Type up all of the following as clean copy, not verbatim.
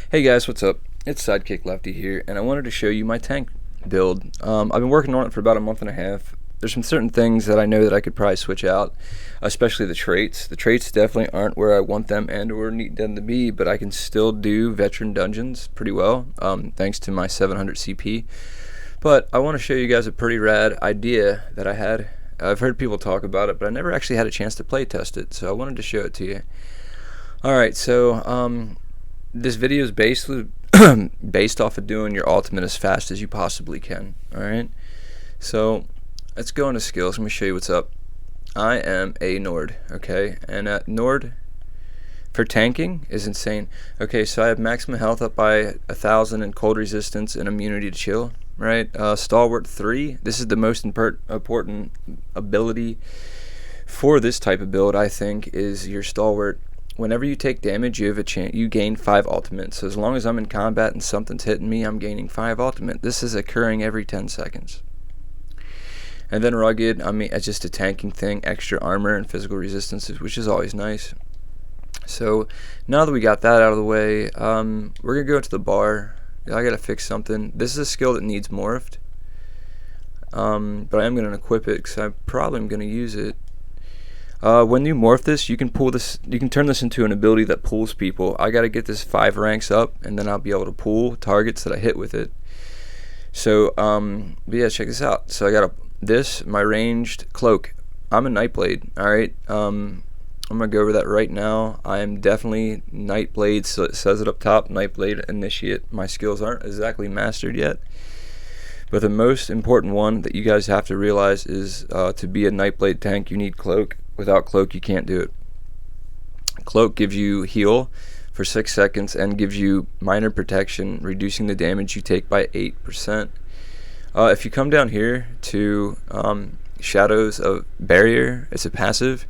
Hey guys, what's up? It's Sidekick Lefty here, and I wanted to show you my tank build. I've been working on it for about a month and a half. There's some certain things that I know that I could probably switch out, especially the traits. The traits definitely aren't where I want them and or need them to be, but I can still do veteran dungeons pretty well, thanks to my 700 CP. But I want to show you guys a pretty rad idea that I had. I've heard people talk about it, but I never actually had a chance to play test it, so I wanted to show it to you. Alright, so this video is based off of doing your ultimate as fast as you possibly can. Alright, so let's go into skills. Let me show you what's up. I am a Nord, okay, and Nord for tanking is insane. Okay, so I have maximum health up by 1,000 and cold resistance and immunity to chill. Right, Stalwart 3. This is the most important ability for this type of build, I think, is your Stalwart. Whenever you take damage, you have a chance. You gain 5 ultimate. So as long as I'm in combat and something's hitting me, I'm gaining 5 ultimate. This is occurring every 10 seconds. And then rugged, I mean, it's just a tanking thing. Extra armor and physical resistances, which is always nice. So now that we got that out of the way, we're gonna go into the bar. I gotta fix something. This is a skill that needs morphed, but I am gonna equip it because I probably am gonna use it. When you morph this, you can pull this. You can turn this into an ability that pulls people. I gotta get this 5 ranks up, and then I'll be able to pull targets that I hit with it. So, but yeah, check this out. So I got my ranged cloak. I'm a nightblade. All right. I'm going to go over that right now. I am definitely nightblade, so it says it up top, nightblade initiate. My skills aren't exactly mastered yet, but the most important one that you guys have to realize is to be a nightblade tank, you need cloak. Without cloak, you can't do it. Cloak gives you heal for 6 seconds and gives you minor protection, reducing the damage you take by 8%. If you come down here to Shadows of Barrier, it's a passive.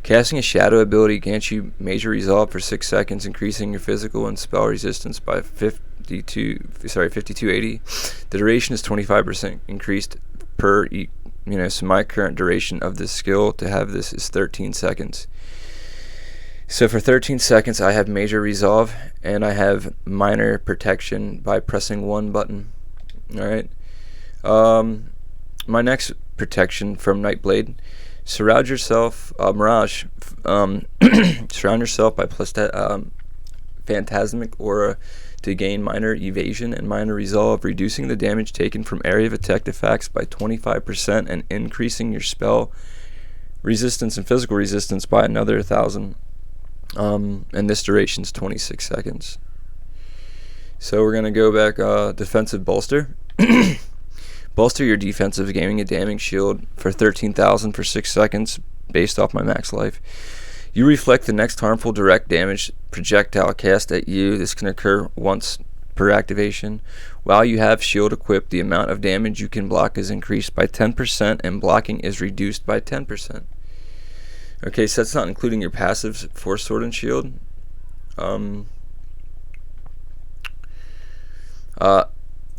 Casting a shadow ability grants you major resolve for 6 seconds, increasing your physical and spell resistance by 5280. The duration is 25% increased per, so my current duration of this skill to have this is 13 seconds. So for 13 seconds I have major resolve and I have minor protection by pressing 1 button. Alright. My next protection from Nightblade. Surround yourself, Mirage. Surround yourself by phantasmic aura to gain minor evasion and minor resolve, reducing the damage taken from area of attack effects by 25% and increasing your spell resistance and physical resistance by another 1,000. And this duration is 26 seconds. So we're gonna go back. Defensive bolster. Bolster your defensive, gaining a damning shield for 13,000 for 6 seconds based off my max life. You reflect the next harmful direct damage projectile cast at you. This can occur once per activation. While you have shield equipped, the amount of damage you can block is increased by 10% and blocking is reduced by 10%. Okay, so that's not including your passives for sword and shield.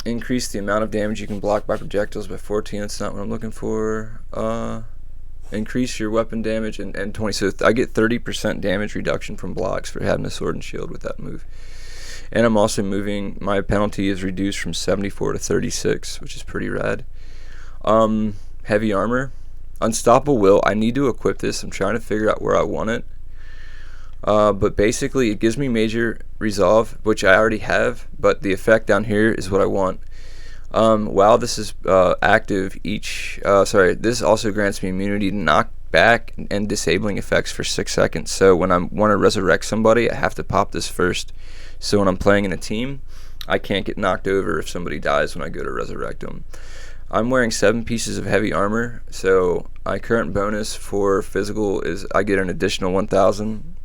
Increase the amount of damage you can block by projectiles by 14. That's not what I'm looking for. Increase your weapon damage and 20. So I get 30% damage reduction from blocks for having a sword and shield with that move. And I'm also moving. My penalty is reduced from 74 to 36, which is pretty rad. Heavy armor. Unstoppable will. I need to equip this. I'm trying to figure out where I want it. But basically it gives me major resolve, which I already have, but the effect down here is what I want. While this is active, this also grants me immunity to knock back and disabling effects for 6 seconds. So when I want to resurrect somebody, I have to pop this first. So when I'm playing in a team, I can't get knocked over if somebody dies when I go to resurrect them. I'm wearing 7 pieces of heavy armor, so my current bonus for physical is I get an additional 1,000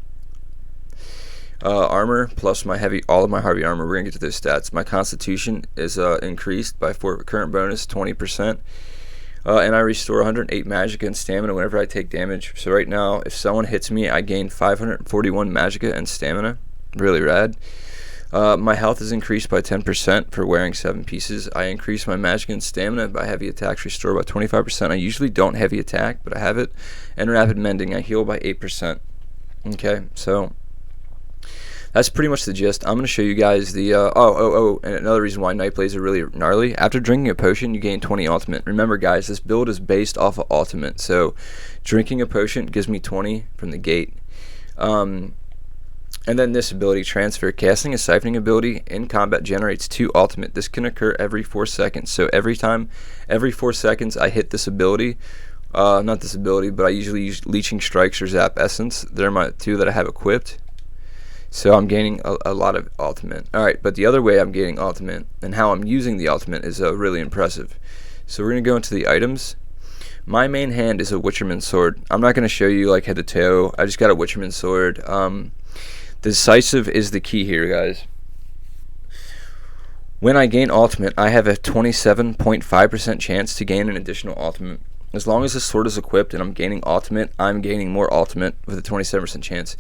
armor plus all of my heavy armor. We're gonna get to those stats. My constitution is increased by current bonus 20%, and I restore 108 magicka and stamina whenever I take damage. So right now, if someone hits me, I gain 541 magicka and stamina. Really rad. My health is increased by 10% for wearing 7 pieces. I increase my magicka and stamina by heavy attacks restore by 25%. I usually don't heavy attack, but I have it. And rapid mending, I heal by 8%. Okay, so that's pretty much the gist. I'm going to show you guys the, and another reason why nightblades are really gnarly. After drinking a potion, you gain 20 ultimate. Remember, guys, this build is based off of ultimate, so drinking a potion gives me 20 from the gate. And then this ability, transfer. Casting a siphoning ability in combat generates 2 ultimate. This can occur every 4 seconds. So every 4 seconds I hit this ability, not this ability, but I usually use Leeching Strikes or Zap Essence. They're my 2 that I have equipped. So I'm gaining a lot of ultimate. Alright, but the other way I'm gaining ultimate and how I'm using the ultimate is really impressive. So we're going to go into the items. My main hand is a Witcherman sword. I'm not going to show you like head to toe. I just got a Witcherman sword. Decisive is the key here, guys. When I gain ultimate, I have a 27.5% chance to gain an additional ultimate. As long as the sword is equipped and I'm gaining ultimate, I'm gaining more ultimate with a 27% chance.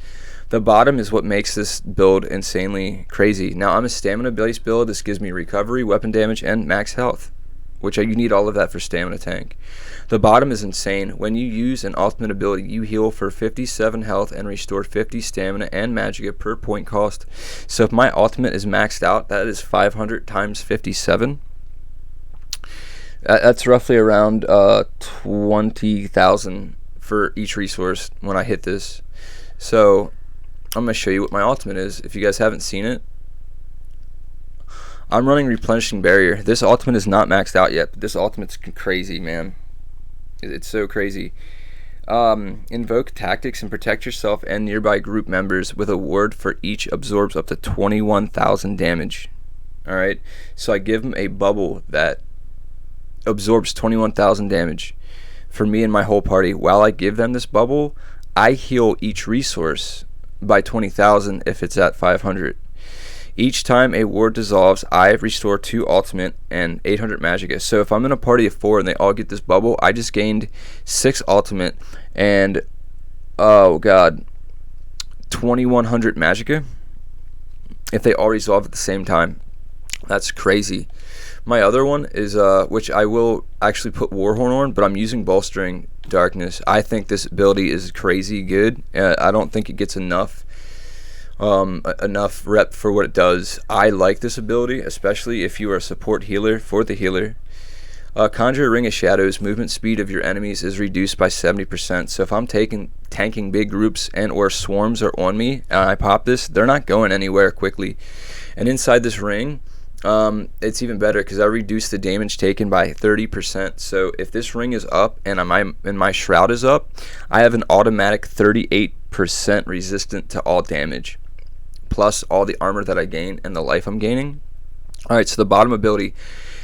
The bottom is what makes this build insanely crazy. Now, I'm a stamina based build. This gives me recovery, weapon damage, and max health, which you need all of that for stamina tank. The bottom is insane. When you use an ultimate ability, you heal for 57 health and restore 50 stamina and magicka per point cost. So if my ultimate is maxed out, that is 500 times 57. That's roughly around 20,000 for each resource when I hit this. So I'm going to show you what my ultimate is. If you guys haven't seen it, I'm running Replenishing Barrier. This ultimate is not maxed out yet, but this ultimate's crazy, man. It's so crazy. Invoke tactics and protect yourself and nearby group members with a ward for each absorbs up to 21,000 damage. Alright, so I give them a bubble that absorbs 21,000 damage for me and my whole party. While I give them this bubble, I heal each resource by 20,000 if it's at 500. Each time a ward dissolves, I restore 2 ultimate and 800 magicka. So if I'm in a party of 4 and they all get this bubble, I just gained 6 ultimate and, oh god, 2100 magicka if they all resolve at the same time. That's crazy. My other one is, which I will actually put Warhorn on, but I'm using Bolstering Darkness. I think this ability is crazy good. I don't think it gets enough rep for what it does. I like this ability, especially if you are a support healer for the healer. Conjure a Ring of Shadows. Movement speed of your enemies is reduced by 70%. So if I'm tanking big groups and or swarms are on me and I pop this, they're not going anywhere quickly. And inside this ring, it's even better because I reduce the damage taken by 30%. So if this ring is up and my shroud is up, I have an automatic 38% resistant to all damage, plus all the armor that I gain and the life I'm gaining. Alright, so the bottom ability,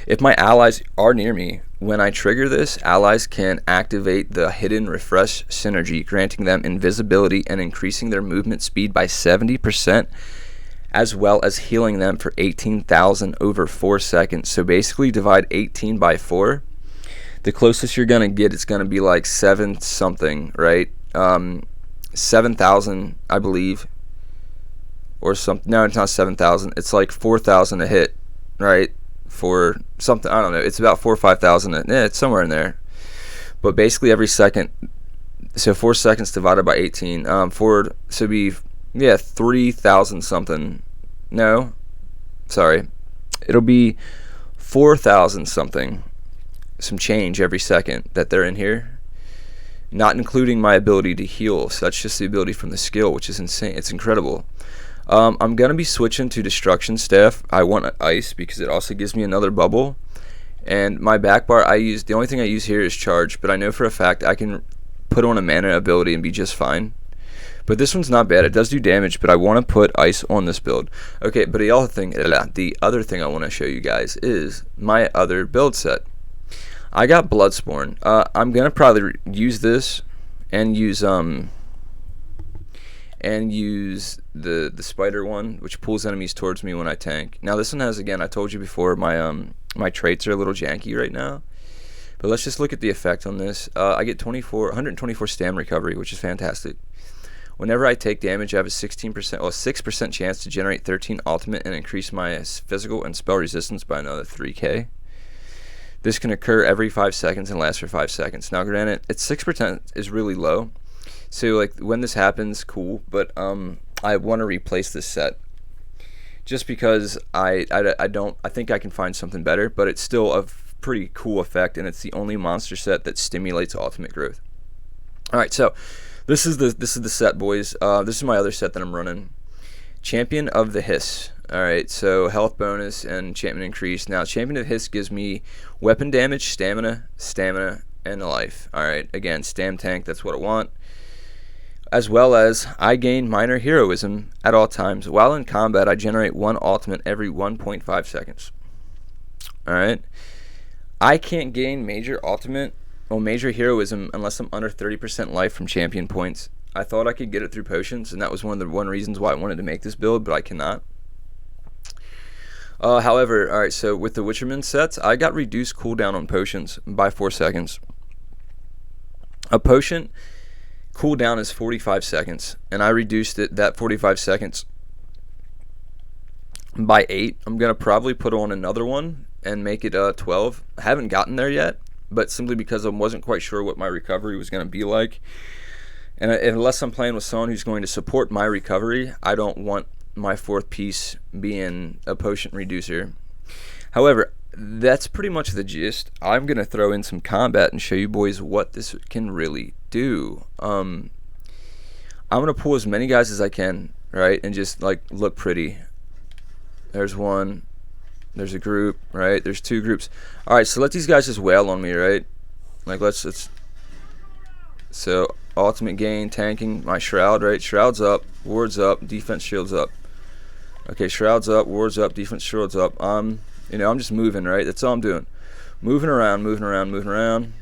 if my allies are near me, when I trigger this, allies can activate the Hidden Refresh synergy, granting them invisibility and increasing their movement speed by 70%, as well as healing them for 18,000 over 4 seconds. So basically divide 18 by 4. The closest you're going to get is going to be like 7 something, right? 7,000, I believe. Or something. No, it's not 7,000. It's like 4,000 a hit, right? For something, I don't know. It's about 4,000 or 5,000. It's somewhere in there. But basically every second, so 4 seconds divided by 18. So be, yeah, 3,000 something. No, sorry. It'll be 4,000 something. Some change every second that they're in here. Not including my ability to heal. So that's just the ability from the skill, which is insane. It's incredible. I'm going to be switching to Destruction Staff. I want Ice because it also gives me another bubble. And my back bar, the only thing I use here is Charge, but I know for a fact I can put on a mana ability and be just fine. But this one's not bad. It does do damage, but I want to put Ice on this build. Okay, but the other thing I want to show you guys is my other build set. I got Bloodspawn. I'm going to probably use this and use the spider one, which pulls enemies towards me when I tank. Now this one has, again, I told you before, my traits are a little janky right now, but let's just look at the effect on this. I get 124 stam recovery, which is fantastic. Whenever I take damage, I have a 6% chance to generate 13 ultimate and increase my physical and spell resistance by another 3k. This can occur every 5 seconds and last for 5 seconds. Now granted, it's 6% is really low. So like when this happens, cool, but I'm I want to replace this set. Just because I think I can find something better, but it's still a pretty cool effect, and it's the only monster set that stimulates ultimate growth. All right, so this is the set, boys. This is my other set that I'm running. Champion of the Hiss. All right, so health bonus and champion increase. Now, Champion of Hiss gives me weapon damage, stamina, and life. All right, again, stam tank. That's what I want. As well as I gain minor heroism at all times. While in combat, I generate one ultimate every 1.5 seconds. Alright. I can't gain major ultimate or major heroism unless I'm under 30% life from champion points. I thought I could get it through potions, and that was one of the reasons why I wanted to make this build, but I cannot. However, alright, so with the Witcherman sets, I got reduced cooldown on potions by 4 seconds. A potion cooldown is 45 seconds, and I reduced that 45 seconds by 8. I'm going to probably put on another one and make it 12. I haven't gotten there yet, but simply because I wasn't quite sure what my recovery was going to be like. And unless I'm playing with someone who's going to support my recovery, I don't want my fourth piece being a potion reducer. However, that's pretty much the gist. I'm going to throw in some combat and show you boys what this can really do. I'm going to pull as many guys as I can, right, and just like look pretty. There's one. There's a group, right? There's two groups. All right, so let these guys just wail on me, right? Like let's. So ultimate gain, tanking my shroud, right? Shroud's up, wards up, defense shields up. Okay, shroud's up, wards up, defense shields up. You know, I'm just moving, right? That's all I'm doing. Moving around.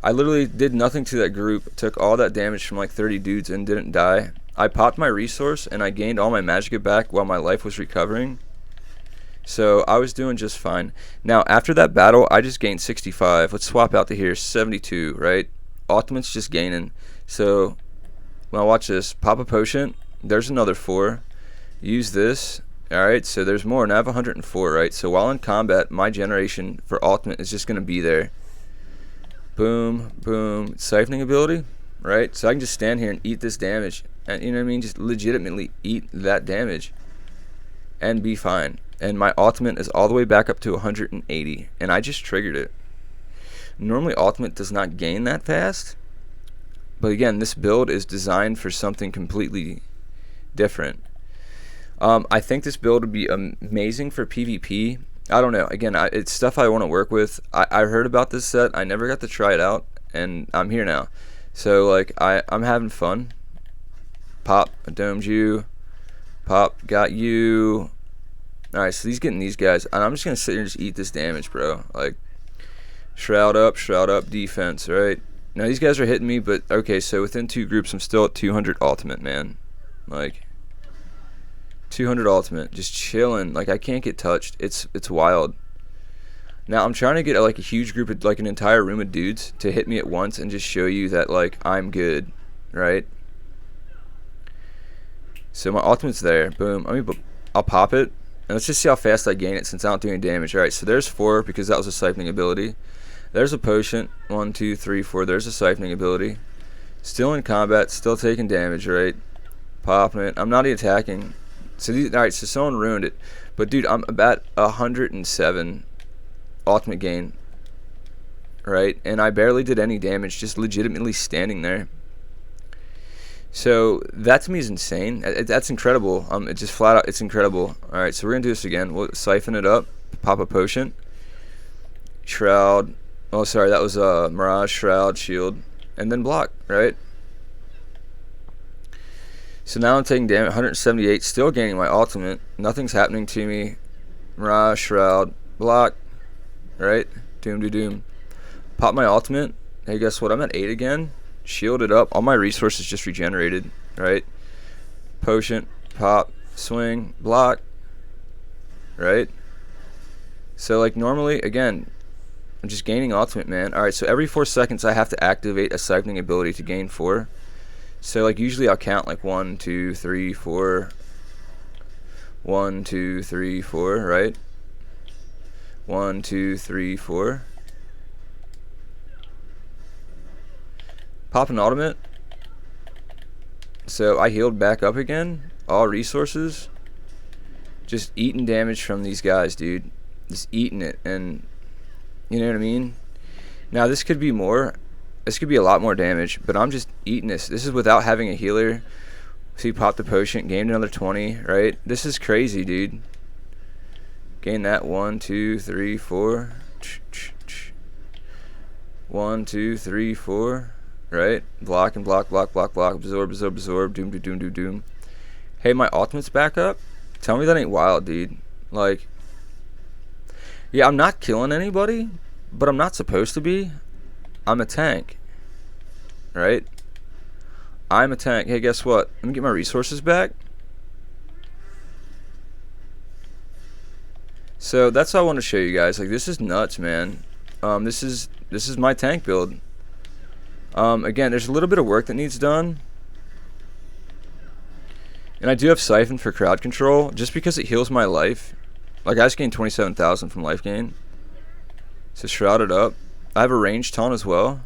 I literally did nothing to that group. Took all that damage from like 30 dudes and didn't die. I popped my resource and I gained all my magicka back while my life was recovering. So I was doing just fine. Now, after that battle, I just gained 65. Let's swap out to here, 72, right? Ultimate's just gaining. So, well, watch this. Pop a potion. There's another 4. Use this. Alright, so there's more, and I have 104, right? So while in combat, my generation for ultimate is just going to be there. Boom, boom. Siphoning ability, right? So I can just stand here and eat this damage. And you know what I mean? Just legitimately eat that damage. And be fine. And my ultimate is all the way back up to 180. And I just triggered it. Normally, ultimate does not gain that fast. But again, this build is designed for something completely different. I think this build would be amazing for PvP. I don't know. Again, it's stuff I want to work with. I heard about this set. I never got to try it out, and I'm here now. So, like, I'm having fun. Pop, I domed you. Pop, got you. Alright, so he's getting these guys. And I'm just going to sit here and just eat this damage, bro. Like, shroud up, defense, right? Now, these guys are hitting me, but, okay, so within 2 groups, I'm still at 200 ultimate, man. Like, 200 ultimate, just chilling. Like, I can't get touched. It's wild. Now I'm trying to get like a huge group of like an entire room of dudes to hit me at once and just show you that like I'm good, right? So my ultimate's there. Boom. I'll pop it, and let's just see how fast I gain it since I don't do any damage. All right, so there's 4 because that was a siphoning ability. There's a potion. 1, 2, 3, 4. There's a siphoning ability. Still in combat, still taking damage, right? Popping it. I'm not even attacking. So alright, so someone ruined it. But dude, I'm about 107 ultimate gain. Right? And I barely did any damage, just legitimately standing there. So that to me is insane. That's incredible. It just flat out, it's incredible. Alright, so we're gonna do this again. We'll siphon it up, pop a potion. Shroud. Oh sorry, that was Mirage, Shroud, Shield, and then block, right? So now I'm taking damage, 178, still gaining my ultimate. Nothing's happening to me. Mirage, Shroud, block, right? Doom. Pop my ultimate. Hey, guess what? I'm at 8 again. Shielded up. All my resources just regenerated, right? Potion, pop, swing, block, right? So, like, normally, again, I'm just gaining ultimate, man. Alright, so every 4 seconds I have to activate a siphoning ability to gain 4. So like usually I'll count like 1, 2, 3, 4. 1, 2, 3, 4, right? 1, 2, 3, 4. Pop an ultimate. So I healed back up again, all resources, just eating damage from these guys, dude. Just eating it, and you know what I mean? Now this could be more. This could be a lot more damage, but I'm just eating this. This is without having a healer. So he popped the potion, gained another 20, right? This is crazy, dude. Gain that 1, 2, 3, 4. 1, 2, 3, 4. Right? Block and block, block, block, block. Absorb, absorb, absorb. Doom, doom, doom, doom, doom. Hey, my ultimate's back up. Tell me that ain't wild, dude. Like, yeah, I'm not killing anybody, but I'm not supposed to be. I'm a tank. Right? I'm a tank. Hey, guess what? Let me get my resources back. So that's what I want to show you guys. Like, this is nuts, man. This is my tank build. Again, there's a little bit of work that needs done. And I do have Siphon for crowd control, just because it heals my life. Like, I just gained 27,000 from life gain. So shrouded up. I have a ranged taunt as well.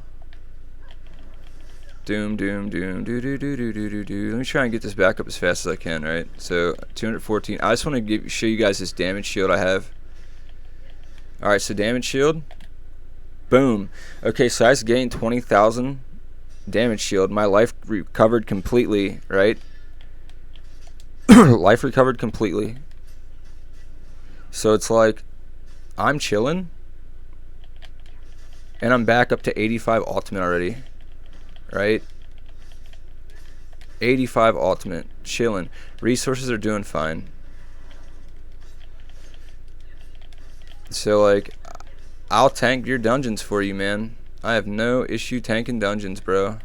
Doom, doom, doom, do, do, do, do, do, do, do. Let me try and get this back up as fast as I can, right? So 214. I just want to show you guys this damage shield I have. All right, so damage shield. Boom. Okay, so I just gained 20,000 damage shield. My life recovered completely, right? Life recovered completely. So it's like I'm chilling, and I'm back up to 85 ultimate already, right? 85 ultimate, chilling. Resources are doing fine. So like, I'll tank your dungeons for you, man. I have no issue tanking dungeons, bro.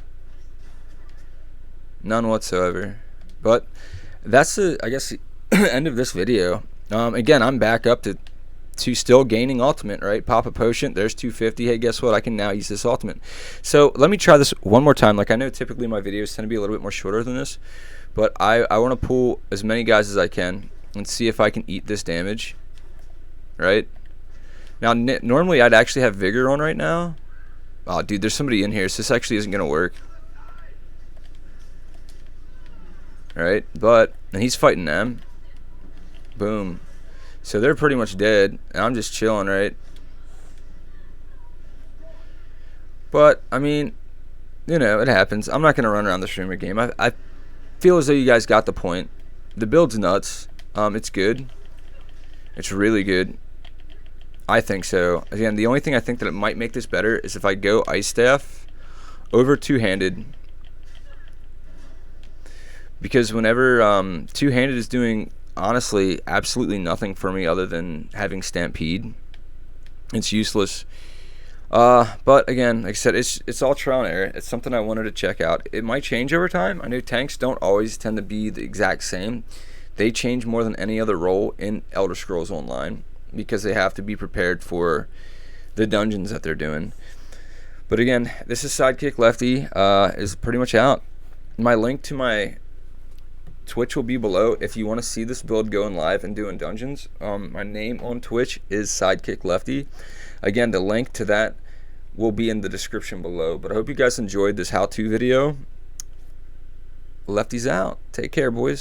None whatsoever. But that's the, I guess, the end of this video. Again, I'm back up to still gaining ultimate, right? Pop a potion, there's 250. Hey, guess what? I can now use this ultimate. So let me try this one more time. Like, I know typically my videos tend to be a little bit more shorter than this, but I want to pull as many guys as I can and see if I can eat this damage, right? Now, normally I'd actually have Vigor on right now. Oh, dude, there's somebody in here, so this actually isn't going to work. Right? But, and he's fighting them. Boom. So they're pretty much dead, and I'm just chilling, right? But, I mean, you know, it happens. I'm not going to run around the streamer game. I feel as though you guys got the point. The build's nuts. It's good. It's really good. I think so. Again, the only thing I think that it might make this better is if I go Ice Staff over two-handed. Because whenever two-handed is doing, honestly, absolutely nothing for me other than having Stampede, it's useless. But again, like I said, it's all trial and error. It's something I wanted to check out. It might change over time. I know tanks don't always tend to be the exact same. They change more than any other role in Elder Scrolls Online, because they have to be prepared for the dungeons that they're doing. But again, this is Sidekick Lefty, is pretty much out. My link to my Twitch will be below if you want to see this build going live and doing dungeons. My name on Twitch is Sidekick Lefty. Again, the link to that will be in the description below. But I hope you guys enjoyed this how-to video. Lefty's out. Take care, boys.